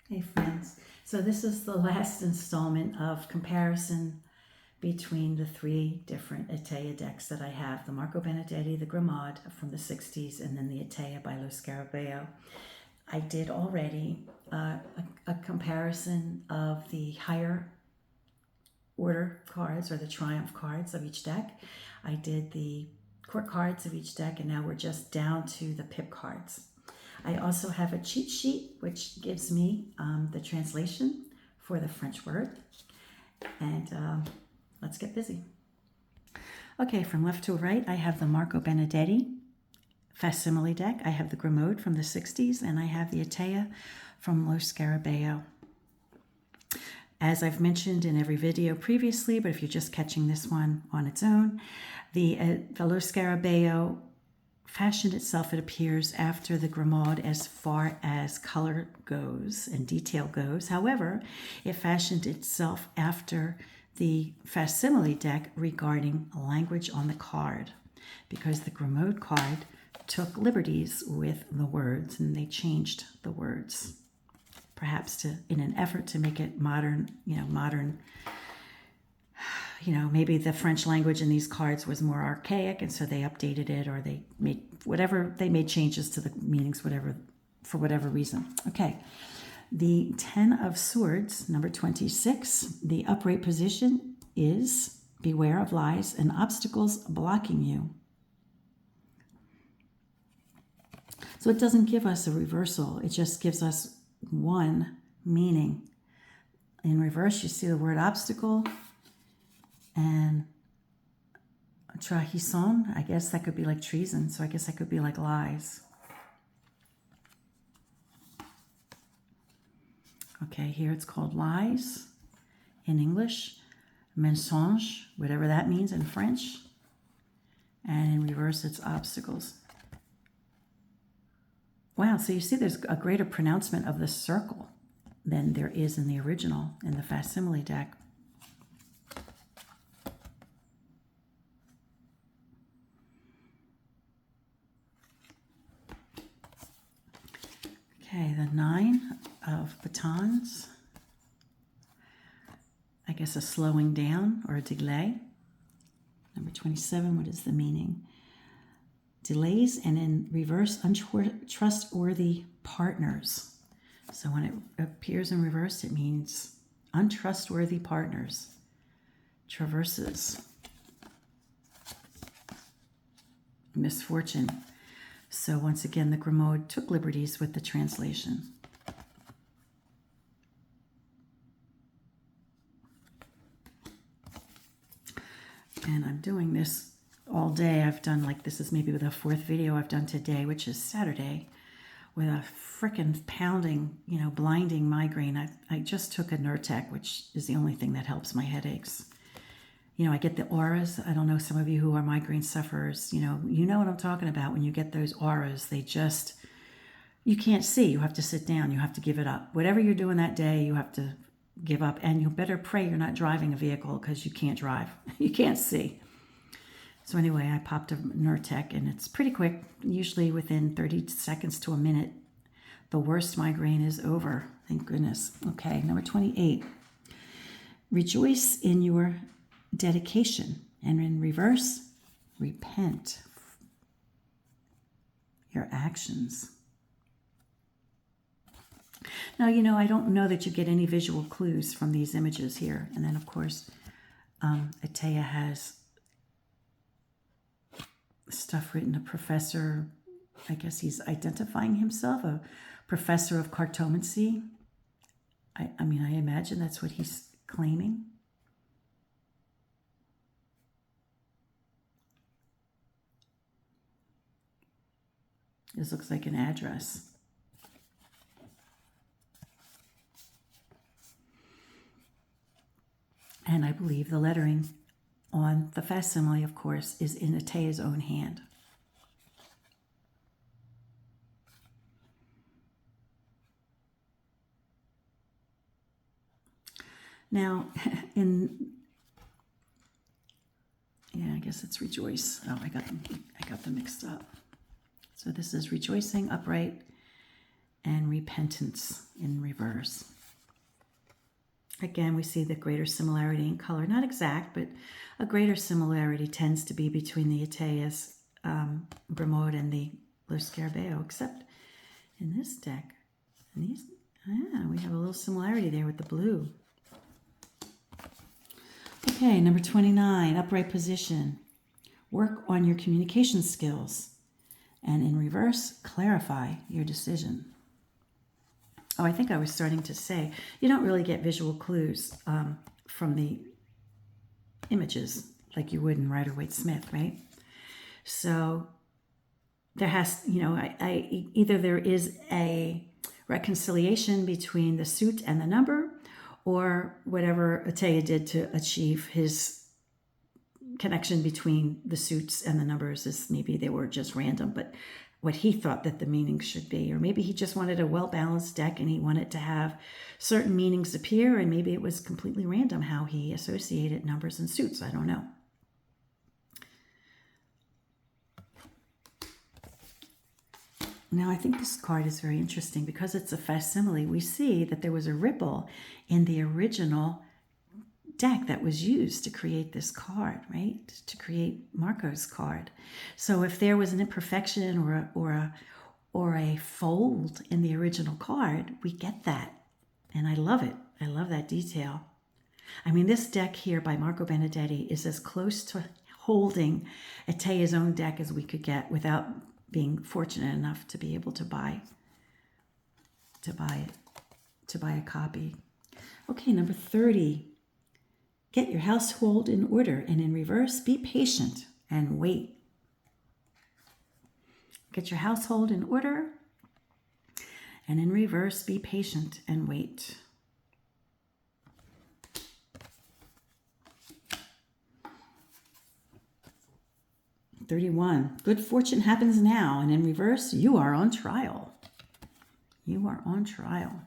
Hey friends, so this is the last installment of comparison between the three different Etteilla decks that I have, the Marco Benedetti, the Grimaud from the 60s, and then the Etteilla by Lo Scarabeo. I did already a comparison of the higher order cards or the triumph cards of each deck. I did the court cards of each deck, and now we're just down to the pip cards. I also have a cheat sheet which gives me the translation for the French word. And let's get busy. Okay, from left to right, I have the Marco Benedetti facsimile deck. I have the Grimaud from the 60s, and I have the Etteilla from Lo Scarabeo. As I've mentioned in every video previously, but if you're just catching this one on its own, the Lo Scarabeo fashioned itself, it appears, after the Grimaud as far as color goes and detail goes. However, it fashioned itself after the facsimile deck regarding language on the card, because the Grimaud card took liberties with the words and they changed the words, perhaps in an effort to make it modern, maybe the French language in these cards was more archaic, and so they updated it, or they made changes to the meanings, for whatever reason. Okay, the 10 of Swords, number 26, the upright position is beware of lies and obstacles blocking you. So it doesn't give us a reversal, it just gives us one meaning. In reverse, you see the word obstacle, and trahison, I guess that could be like treason, so I guess that could be like lies. Okay, here it's called lies in English, mensonge, whatever that means in French, and in reverse it's obstacles. Wow, so you see there's a greater pronouncement of the circle than there is in the original, in the facsimile deck. Okay, the 9 of batons. I guess a slowing down or a delay. Number 27, what is the meaning? Delays, and in reverse, untrustworthy partners. So when it appears in reverse, it means untrustworthy partners. Traverses. Misfortune. So once again, the Grimaud took liberties with the translation. And I'm doing this all day. I've done, like, this is maybe the 4th video I've done today, which is Saturday, with a frickin' pounding, blinding migraine. I just took a Nurtec, which is the only thing that helps my headaches. I get the auras. I don't know, some of you who are migraine sufferers, you know what I'm talking about. When you get those auras, you can't see. You have to sit down. You have to give it up. Whatever you're doing that day, you have to give up. And you better pray you're not driving a vehicle, because you can't drive. You can't see. So anyway, I popped a Nurtec, and it's pretty quick. Usually within 30 seconds to a minute, the worst migraine is over. Thank goodness. Okay, number 28. Rejoice in your dedication, and in reverse, repent your actions. Now, I don't know that you get any visual clues from these images here. And then, of course, Etteilla has stuff written, a professor, I guess he's identifying himself, a professor of cartomancy. I imagine that's what he's claiming. This looks like an address. And I believe the lettering on the facsimile, of course, is in Etteilla's own hand. Now, I guess it's rejoice. Oh, I got them mixed up. So this is rejoicing, upright, and repentance in reverse. Again, we see the greater similarity in color. Not exact, but a greater similarity tends to be between the Etteilla's Grimaud and the Lo Scarabeo, except in this deck. And these, we have a little similarity there with the blue. Okay, number 29, upright position. Work on your communication skills. And in reverse, clarify your decision. Oh, I think I was starting to say, you don't really get visual clues from the images like you would in Rider-Waite-Smith, right? So there has, either there is a reconciliation between the suit and the number, or whatever Etteilla did to achieve his connection between the suits and the numbers is maybe they were just random, but what he thought that the meanings should be. Or maybe he just wanted a well-balanced deck and he wanted to have certain meanings appear, and maybe it was completely random how he associated numbers and suits. I don't know. Now, I think this card is very interesting because it's a facsimile. We see that there was a ripple in the original deck that was used to create this card, right? To create Marco's card. So if there was an imperfection or a fold in the original card, we get that. And I love it. I love that detail. I mean, this deck here by Marco Benedetti is as close to holding Etteilla's own deck as we could get without being fortunate enough to be able to buy a copy. Okay, number 30. Get your household in order, and in reverse, be patient and wait. Get your household in order, and in reverse, be patient and wait. "31. Good fortune happens now, and in reverse, you are on trial. You are on trial.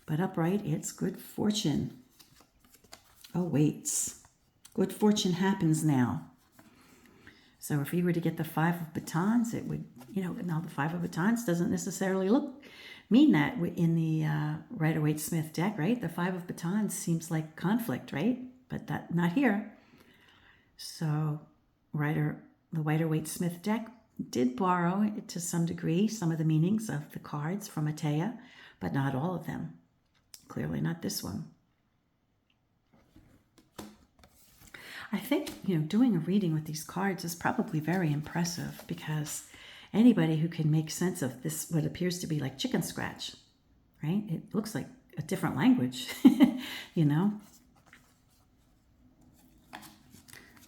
But upright, it's good fortune awaits. Good fortune happens now." So if you were to get the 5 of batons, it would, now the 5 of batons doesn't necessarily mean that in the Rider-Waite-Smith deck, right? The 5 of batons seems like conflict, right? But that not here. So the Rider-Waite-Smith deck did borrow, to some degree, some of the meanings of the cards from Etteilla, but not all of them. Clearly not this one. I think, doing a reading with these cards is probably very impressive, because anybody who can make sense of this, what appears to be like chicken scratch, right? It looks like a different language,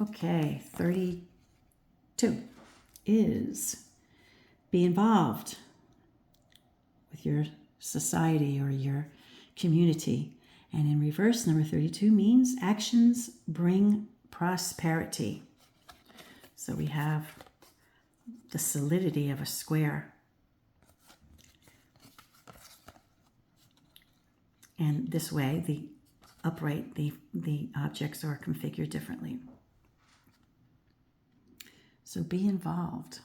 Okay, 32 is be involved with your society or your community. And in reverse, number 32 means actions bring prosperity. So we have the solidity of a square. And this way, the upright, the objects are configured differently. So be involved.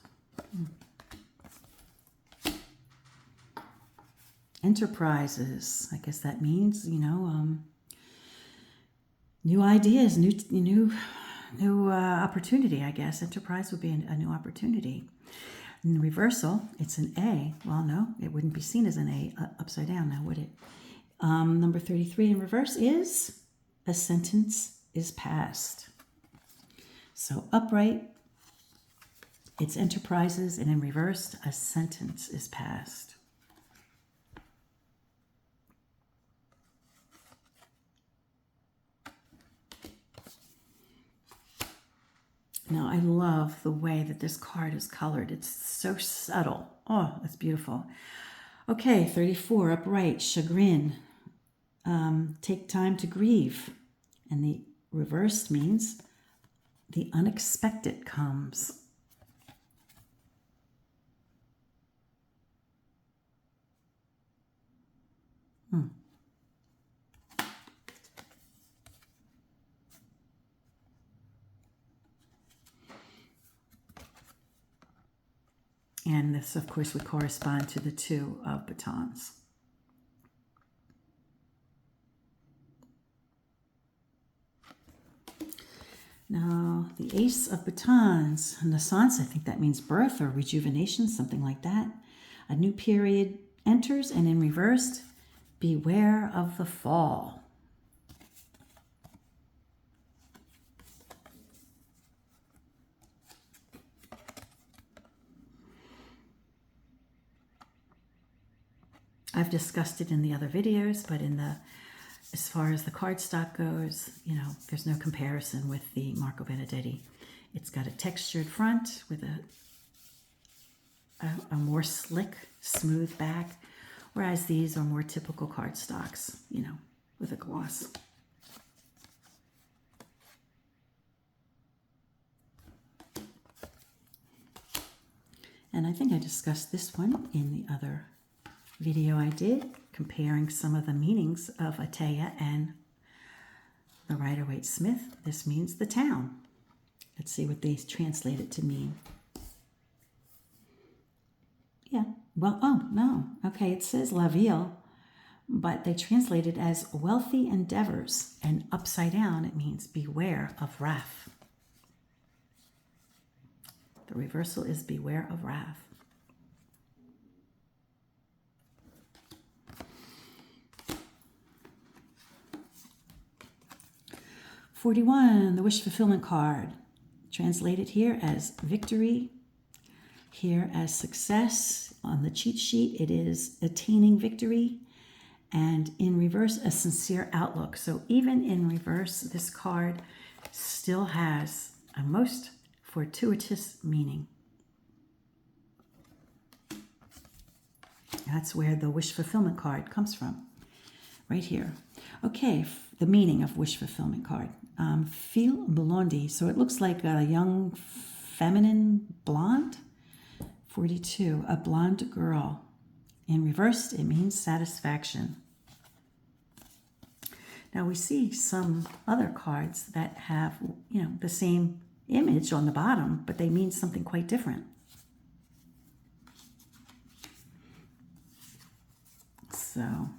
Enterprises, I guess that means, new ideas, new opportunity, I guess. Enterprise would be a new opportunity. In reversal, it's an A. Well, no, it wouldn't be seen as an A upside down now, would it? Number 33 in reverse is a sentence is passed. So upright, it's enterprises, and in reverse, a sentence is passed. Now, I love the way that this card is colored. It's so subtle. Oh, that's beautiful. Okay, 34, upright, chagrin. Take time to grieve. And the reversed means the unexpected comes. And this, of course, would correspond to the 2 of batons. Now, the Ace of Batons, Naissance, I think that means birth or rejuvenation, something like that. A new period enters, and in reversed, beware of the fall. I've discussed it in the other videos, but as far as the cardstock goes, you know, there's no comparison with the Marco Benedetti. It's got a textured front with a more slick, smooth back, whereas these are more typical cardstocks, you know, with a gloss. And I think I discussed this one in the other video I did, comparing some of the meanings of Etteilla and the Rider-Waite-Smith. This means the town. Let's see what they translate it to mean. Yeah, well, oh, no. Okay, it says La Ville, but they translate it as wealthy endeavors, and upside down it means beware of wrath. The reversal is beware of wrath. '41, the wish fulfillment card. Translated here as victory, here as success. On the cheat sheet, it is attaining victory. And in reverse, a sincere outlook. So even in reverse, this card still has a most fortuitous meaning. That's where the wish fulfillment card comes from, right here. Okay, the meaning of wish fulfillment card. Feel blondie, so it looks like a young feminine blonde. 42, a blonde girl. In reversed, it means satisfaction. Now we see some other cards that have, you know, the same image on the bottom, but they mean something quite different. So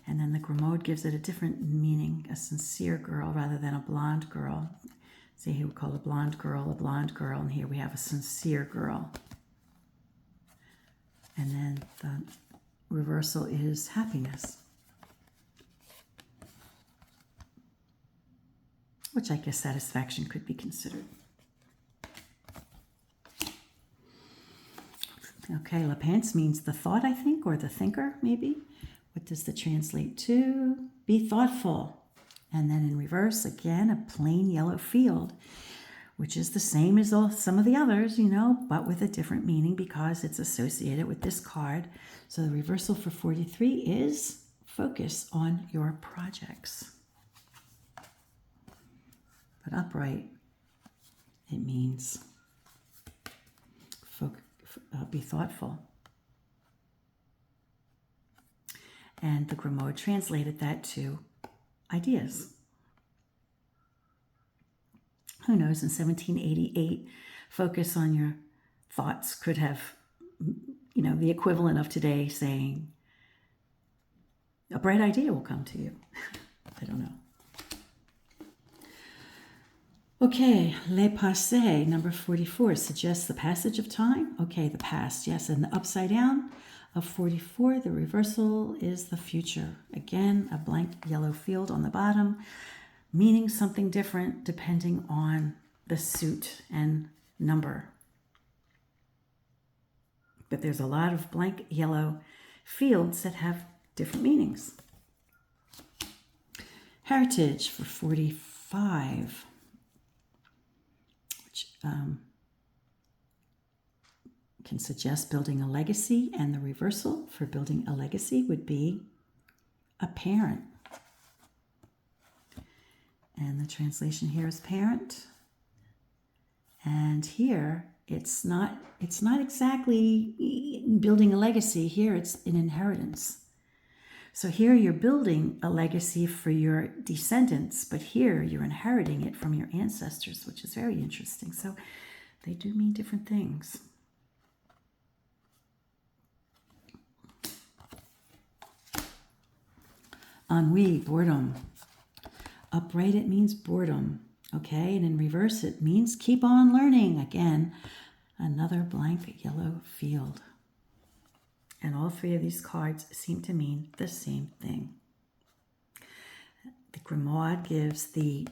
and then the Grimaud gives it a different meaning, a sincere girl rather than a blonde girl. See, he would call a blonde girl, and here we have a sincere girl. And then the reversal is happiness, which I guess satisfaction could be considered. Okay, La Pense means the thought, I think, or the thinker, maybe. What does the translate to? Be thoughtful. And then in reverse, again, a plain yellow field, which is the same as some of the others, you know, but with a different meaning because it's associated with this card. So the reversal for 43 is focus on your projects. But upright, it means be thoughtful. And the Grimaud translated that to ideas. Who knows, in 1788, focus on your thoughts could have, you know, the equivalent of today saying, a bright idea will come to you. I don't know. Okay, le passé, number 44, suggests the passage of time. Okay, the past, yes, and the upside down of 44, the reversal is the future. Again, a blank yellow field on the bottom, meaning something different depending on the suit and number. But there's a lot of blank yellow fields that have different meanings. Heritage for 45, which can suggest building a legacy, and the reversal for building a legacy would be a parent. And the translation here is parent. And here it's not exactly building a legacy. Here it's an inheritance. So here you're building a legacy for your descendants, but here you're inheriting it from your ancestors, which is very interesting. So they do mean different things. Ennui, boredom. Upright, it means boredom. Okay, and in reverse, it means keep on learning. Again, another blank yellow field. And all three of these cards seem to mean the same thing. The Grimaud gives the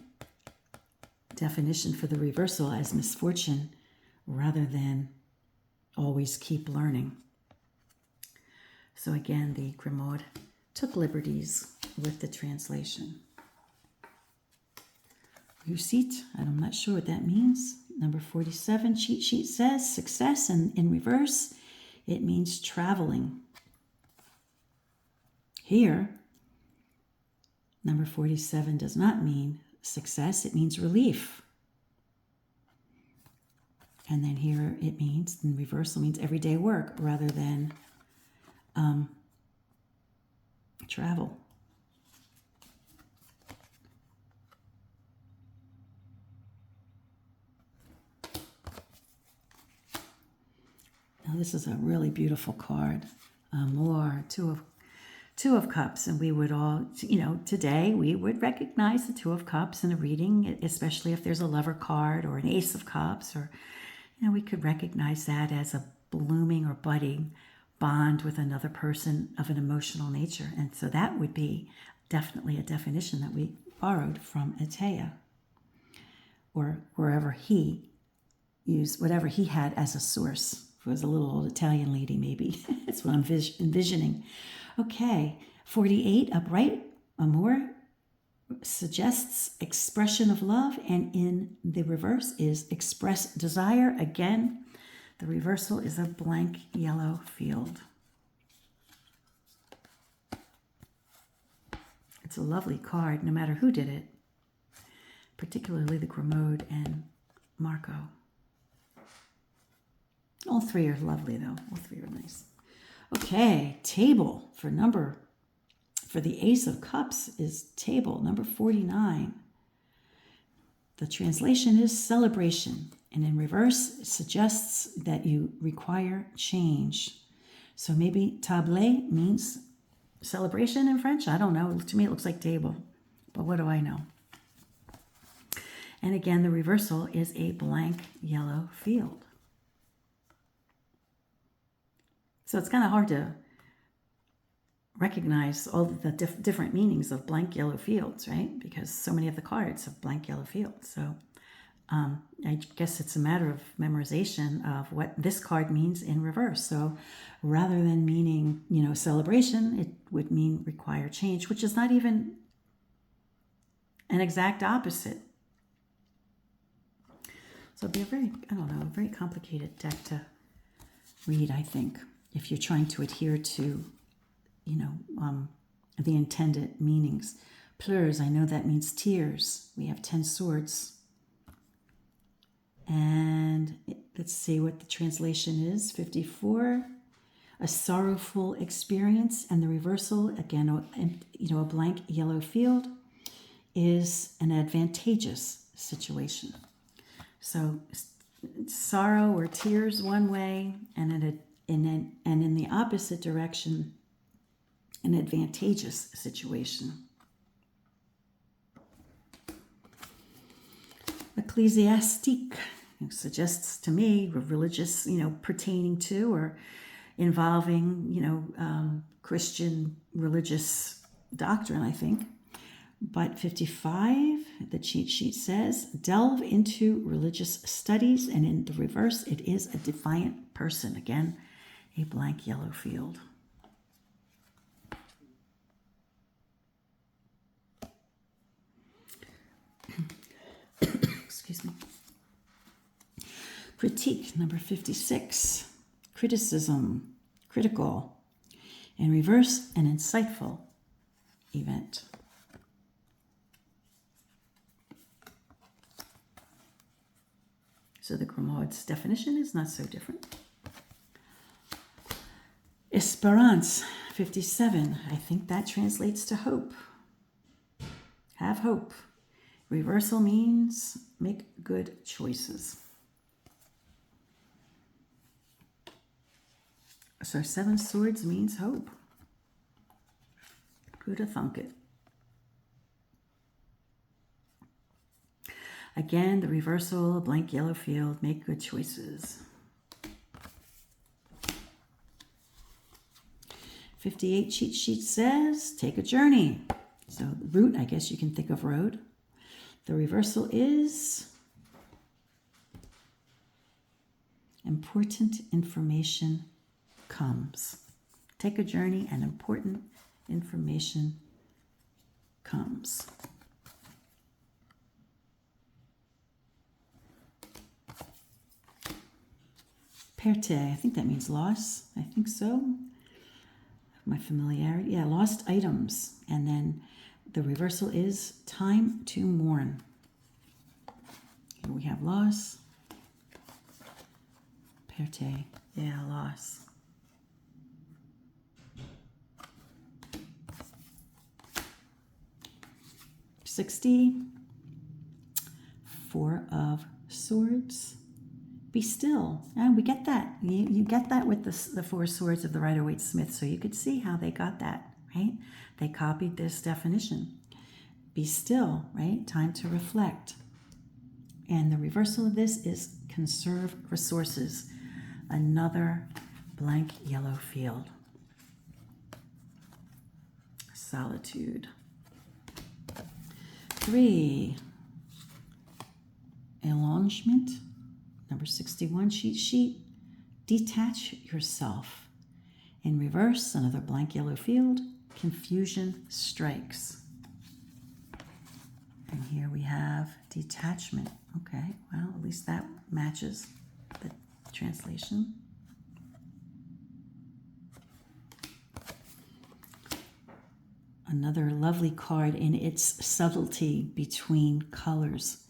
definition for the reversal as misfortune rather than always keep learning. So again, the Grimaud took liberties with the translation. Réussite, I'm not sure what that means. Number 47, cheat sheet says success, and in reverse, it means traveling. Here, number 47 does not mean success, it means relief. And then here it means, in reversal means everyday work rather than travel. Now this is a really beautiful card. More two of cups, and we would all, today we would recognize the Two of Cups in a reading, especially if there's a Lover card or an Ace of Cups, or we could recognize that as a blooming or budding bond with another person of an emotional nature. And so that would be definitely a definition that we borrowed from Etteilla, or wherever he used whatever he had as a source. If it was a little old Italian lady, maybe. That's what I'm envisioning. Okay, 48, upright, amour, suggests expression of love, and in the reverse is express desire. Again, the reversal is a blank yellow field. It's a lovely card, no matter who did it, particularly the Grimaud and Marco. All three are lovely, though. All three are nice. Okay, table for the Ace of Cups is table, number 49. The translation is celebration, and in reverse it suggests that you require change. So maybe table means celebration in French. I don't know. To me, it looks like table, but what do I know? And again, the reversal is a blank yellow field. So it's kind of hard to recognize all the different meanings of blank yellow fields, right? Because so many of the cards have blank yellow fields. So I guess it's a matter of memorization of what this card means in reverse. So rather than meaning, celebration, it would mean require change, which is not even an exact opposite. So it'd be a very complicated deck to read, I think, if you're trying to adhere to, the intended meanings. Pleurs, I know that means tears. We have 10 swords. And let's see what the translation is. 54, a sorrowful experience. And the reversal, again, a blank yellow field, is an advantageous situation. So sorrow or tears one way, and in the opposite direction, an advantageous situation. Ecclesiastique suggests to me religious, pertaining to or involving, Christian religious doctrine, I think. But 55, the cheat sheet says, delve into religious studies, and in the reverse, it is a defiant person. Again, a blank yellow field. Excuse me. Critique, number 56. Criticism, critical. In reverse, an insightful event. So the Grimaud's definition is not so different. Espérance, 57, I think that translates to hope. Have hope. Reversal means make good choices. So 7 swords means hope. Who'd have thunk it? Again, the reversal, blank yellow field, make good choices. 58 cheat sheet says, take a journey. So route, I guess you can think of road. The reversal is important information comes. Take a journey and important information comes. Perte, I think that means loss. I think so. My familiarity. Yeah, lost items. And then the reversal is time to mourn. Here we have loss. Perte. Yeah, loss. $60. 4 of Swords. Be still. And we get that. You get that with the 4 swords of the Rider-Waite Smith. So you could see how they got that, right? They copied this definition. Be still, right? Time to reflect. And the reversal of this is conserve resources. Another blank yellow field. Solitude. 3. Elongement. Number 61 cheat sheet. Detach yourself. In reverse, another blank yellow field. Confusion strikes. And here we have detachment. Okay, well, at least that matches the translation. Another lovely card in its subtlety between colors.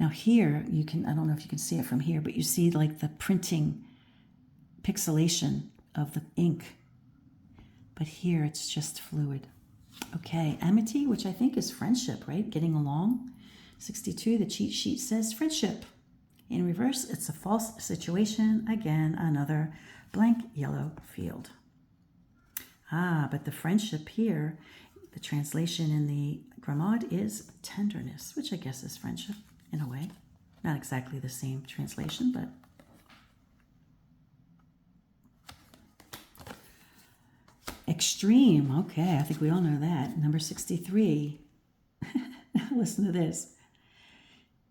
Now here, you can, I don't know if you can see it from here, but you see like the printing pixelation of the ink. But here it's just fluid. Okay, amity, which I think is friendship, right? Getting along. 62, the cheat sheet says friendship. In reverse, it's a false situation. Again, another blank yellow field. Ah, but the friendship here, the translation in the Grimaud is tenderness, which I guess is friendship. In a way, not exactly the same translation, but extreme. Okay, I think we all know that. Number 63. Listen to this.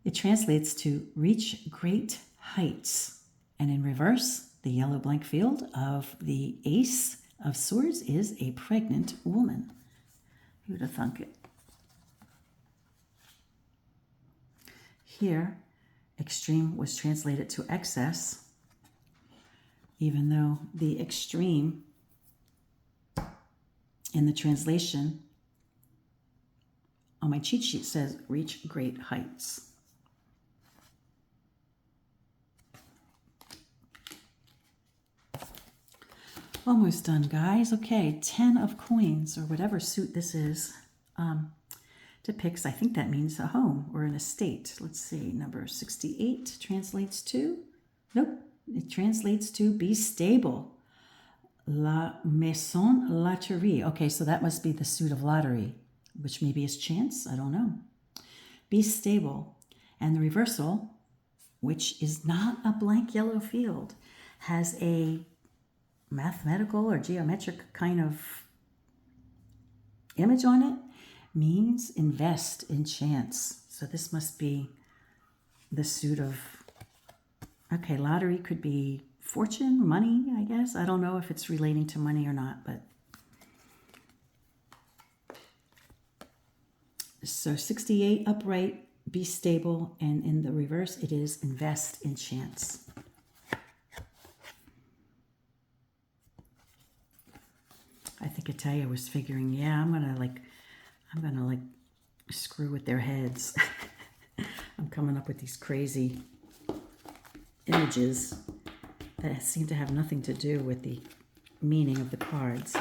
It translates to reach great heights. And in reverse, the yellow blank field of the Ace of Swords is a pregnant woman. Who'd have thunk it? Here, extreme was translated to excess, even though the extreme in the translation on my cheat sheet says reach great heights. Almost done, guys. Okay, 10 of coins, or whatever suit this is. Depicts, I think that means a home or an estate. Let's see, number 68 translates to, nope, it translates to be stable. La maison loterie. Okay, so that must be the suit of lottery, which maybe is chance, I don't know. Be stable. And the reversal, which is not a blank yellow field, has a mathematical or geometric kind of image on it. Means invest in chance. So this must be the suit of, okay, lottery could be fortune, money, I guess. I don't know if it's relating to money or not, but. So 68 upright, be stable, and in the reverse it is invest in chance. I think Etteilla was figuring, yeah, I'm gonna screw with their heads. I'm coming up with these crazy images that seem to have nothing to do with the meaning of the cards.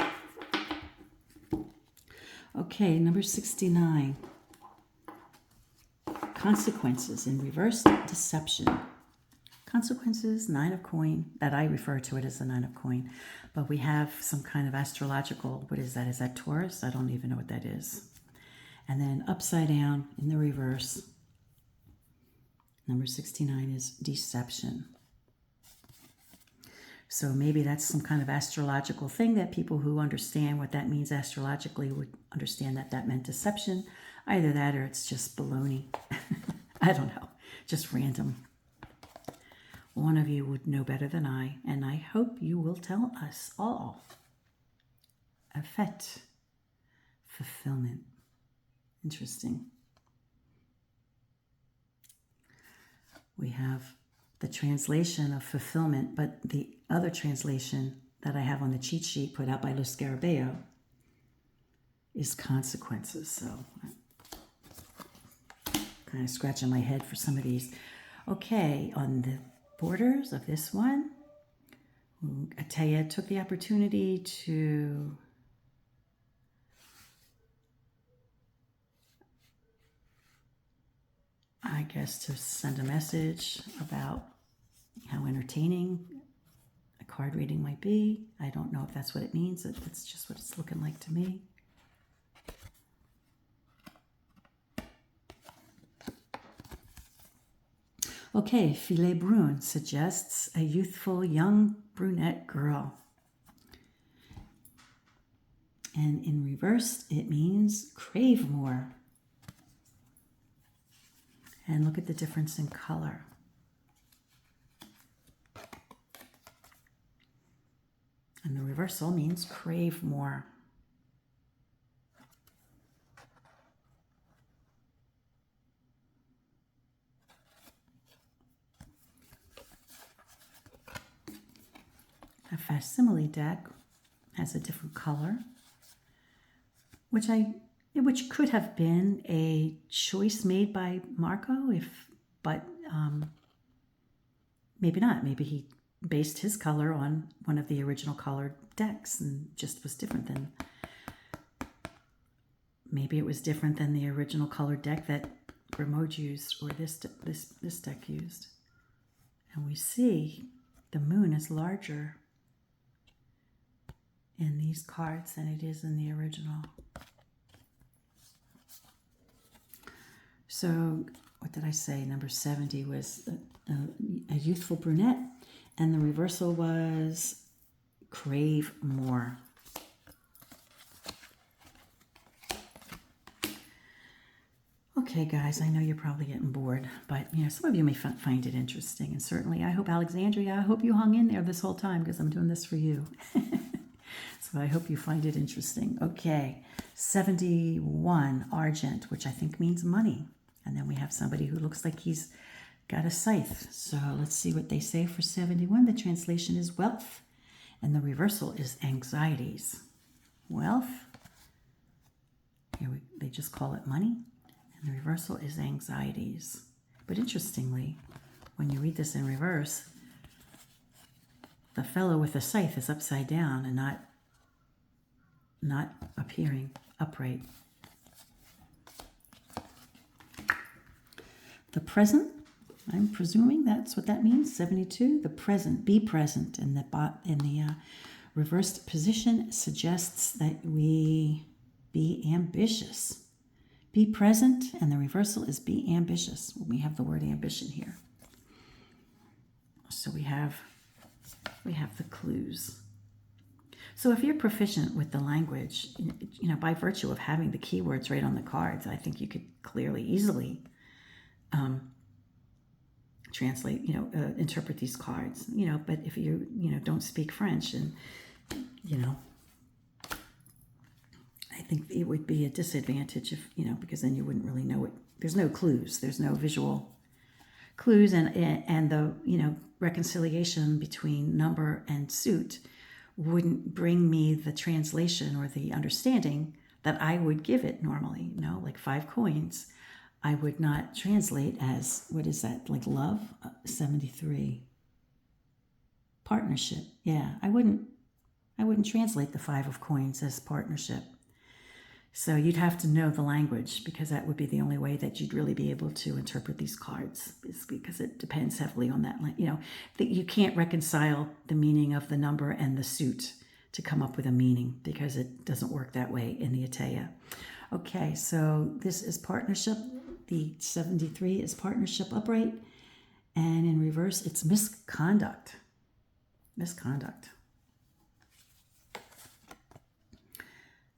Okay, number 69. Consequences in reverse deception. Consequences, 9 of coin, that I refer to it as the 9 of coin. But we have some kind of astrological, what is that? Is that Taurus? I don't even know what that is. And then upside down in the reverse, number 69 is deception. So maybe that's some kind of astrological thing that people who understand what that means astrologically would understand that that meant deception. Either that or it's just baloney. I don't know, just random. One of you would know better than I, and I hope you will tell us all. Effet, fulfillment. Interesting. We have the translation of fulfillment, but the other translation that I have on the cheat sheet put out by Lo Scarabeo is consequences. So I'm kind of scratching my head for some of these. Okay, on the borders of this one, Etteilla took the opportunity to to send a message about how entertaining a card reading might be. I don't know if that's what it means. That's just what it's looking like to me. Okay, Filet Brune suggests a youthful young brunette girl. And in reverse, it means crave more. And look at the difference in color. And the reversal means crave more. A facsimile deck has a different color, which could have been a choice made by Marco, but maybe not. Maybe he based his color on one of the original colored decks and just was different than. Maybe it was different than the original colored deck that Grimaud used or this deck used. And we see the moon is larger in these cards than it is in the original. So, what did I say? Number 70 was a youthful brunette, and the reversal was crave more. Okay, guys, I know you're probably getting bored, but some of you may find it interesting, and certainly I hope Alexandria, I hope you hung in there this whole time because I'm doing this for you. So I hope you find it interesting. Okay, 71, argent, which I think means money. And then we have somebody who looks like he's got a scythe. So let's see what they say for 71. The translation is wealth, and the reversal is anxieties. Wealth, they just call it money, and the reversal is anxieties. But interestingly, when you read this in reverse, the fellow with the scythe is upside down and not appearing upright. The present, I'm presuming that's what that means, 72. The present, be present in the reversed position suggests that we be ambitious. Be present, and the reversal is be ambitious. We have the word ambition here. So we have the clues. So if you're proficient with the language, by virtue of having the keywords right on the cards, I think you could clearly, easily translate, interpret these cards, but if you, don't speak French and, I think it would be a disadvantage if, because then you wouldn't really know it. There's no clues. There's no visual clues and the, reconciliation between number and suit wouldn't bring me the translation or the understanding that I would give it normally, like 5 coins. I would not translate as, what is that, like love? 73. Partnership. Yeah, I wouldn't translate the 5 of coins as partnership. So you'd have to know the language, because that would be the only way that you'd really be able to interpret these cards, is because it depends heavily on that. That you can't reconcile the meaning of the number and the suit to come up with a meaning, because it doesn't work that way in the Etteilla. Okay, so this is partnership. The 73 is partnership upright, and in reverse, it's misconduct. Misconduct.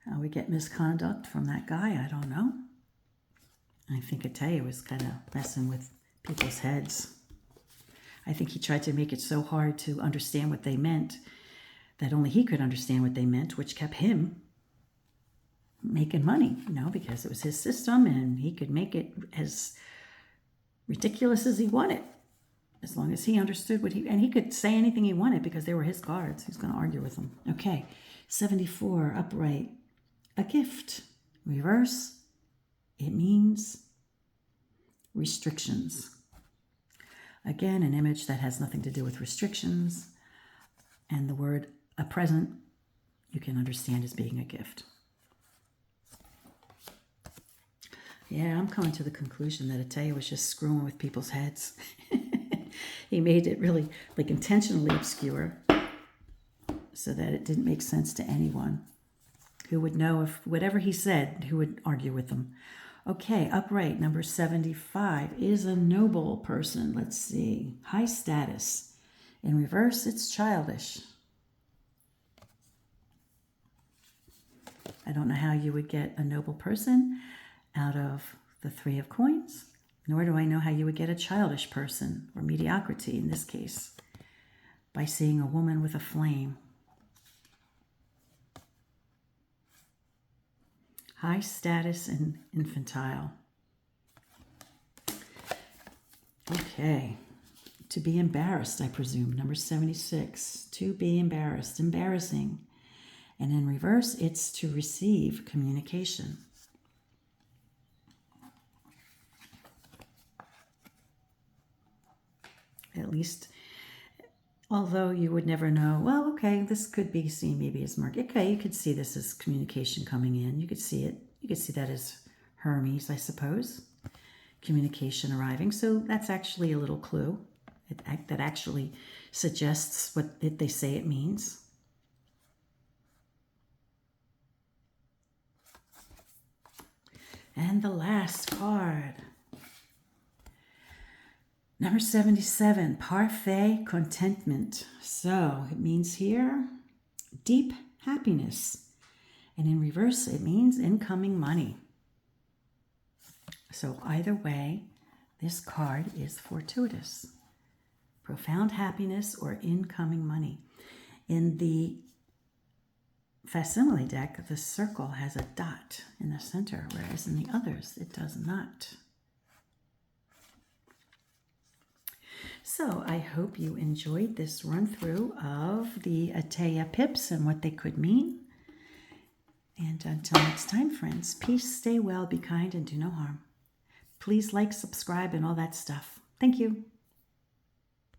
How we get misconduct from that guy, I don't know. I think Etteilla was kind of messing with people's heads. I think he tried to make it so hard to understand what they meant that only he could understand what they meant, which kept him making money, because it was his system and he could make it as ridiculous as he wanted, as long as he understood and he could say anything he wanted because they were his cards. He's going to argue with them. Okay, 74, upright. A gift. Reverse, it means restrictions. Again, an image that has nothing to do with restrictions. And the word a present, you can understand as being a gift. Yeah, I'm coming to the conclusion that Etteilla was just screwing with people's heads. He made it really intentionally obscure so that it didn't make sense to anyone. Who would know if whatever he said, who would argue with him? Okay, upright, number 75, is a noble person. Let's see. High status. In reverse, it's childish. I don't know how you would get a noble person out of the 3 of coins, nor do I know how you would get a childish person, or mediocrity in this case, by seeing a woman with a flame. High status and infantile. Okay. To be embarrassed, I presume. Number 76. To be embarrassed. Embarrassing. And in reverse, it's to receive communication. At least, although you would never know, well, okay, this could be seen maybe as market. Okay, you could see this as communication coming in. You could see it. You could see that as Hermes, I suppose. Communication arriving. So that's actually a little clue. That actually suggests what they say it means. And the last card. Number 77, parfait contentment. So it means here, deep happiness. And in reverse, it means incoming money. So either way, this card is fortuitous. Profound happiness or incoming money. In the facsimile deck, the circle has a dot in the center, whereas in the others, it does not. So I hope you enjoyed this run through of the Etteilla pips and what they could mean. And until next time, friends, peace, stay well, be kind, and do no harm. Please like, subscribe, and all that stuff. Thank you.